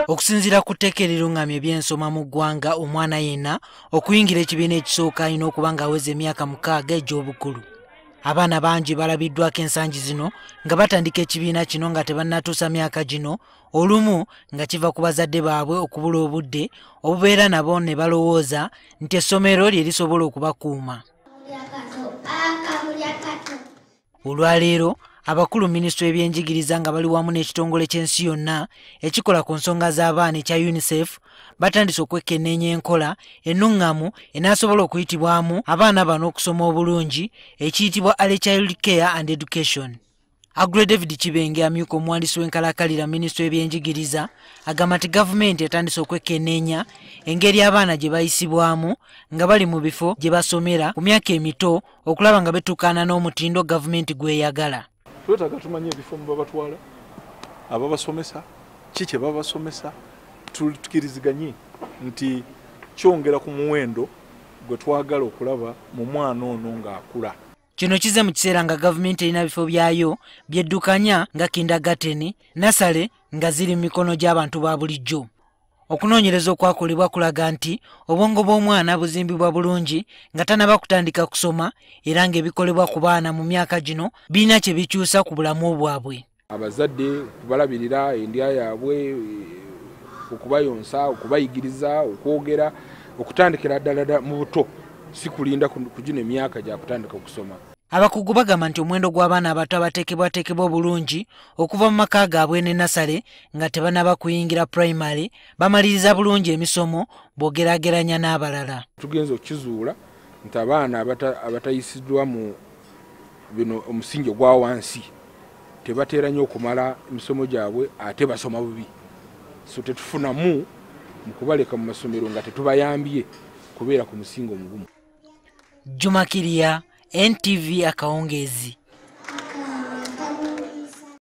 Okusinziira ku tteeka erirungamya eby'ensoma mu ggwanga, omwana yenna okuyingira ekibiina ekisooka alina okuba ng'aweza emyaka 6 egy'obukulu. Abaana bangi balabiddwako ensangi zino nga batandika ekibiina kino nga tebannatuusa myaka gino, olumu nga kiva ku bazadde baabwe okubula obudde obubeera nabo ne balowooza nti essomero lye lisobola okubakuuma. Olwaleero abakulu minisitule y'ebyenjigiriza nga bali wamu n'ekitongole ky'ensi yonna ekikola ku nsonga z'abaana ekya UNICEF batandise okwekenneenya enkola ennuŋŋamu enaasobola okuyitibwamu abaana bano okusoma obulungi ekiyitibwa Early Child Care and Education. Agule David Kibenge amyuka omuwandiisi w'enkalakalira minisitule y'ebyenjigiriza agamba nti gavumenti etandise okwekenneenya engeri abaana gye bayisibwamu nga bali mu bifo gye basomera ku myaka emito okulaba nga betukaana n'omutindo gavumenti gweyagala. Twetaaga tumanye ebifo mwe babatwala, ababasomesa, ki kye babasomesa, tukiriziganye nti kyongera ku muwendo gwe twagala okulaba mu mwana ono ng'akula. Kino kize mu kiseera nga gavumenti erina bifo byayo byeddukanya nga kindergarten, nasale nga ziri mu mikono gy'abantu ba bulijjo. Okunoonyereza okwakolebwa kulaga nti obwongo bw'omwana buzimbibwa bulungi nga tanaba kutandika kusoma era ng'ebikolebwa ku baana mu myaka gino birina kye bikyusa ku bulamu bwabwe. Abazadde okubalabirira endya yaabwe, okubayonsa, okubayigiriza, okwogera, okutandikira ddala mu buto, si kulinda ku gino emyaka gya kutandika okusoma. Abakugu bagamba nti omuwendo gw'abaana abato abateekebwateekebwa obulungi okuva mu maka gaabwe ne nasale nga tebanaba kuyingira primary bamaliriza bulungi emisomo bw'ogeraageranya n'abalala. Tugenza okukizuula nti abaana abatayisiddwa mu bino omusingi ogwa wansi tebateera nnyo okumala emisomo gyabwe ate basoma bubi. So tetufunamu mu kubaleka mu masomero nga tetubayambye kubeera ku musingi omugumu. Juma Kiria, NTV Akawungezi.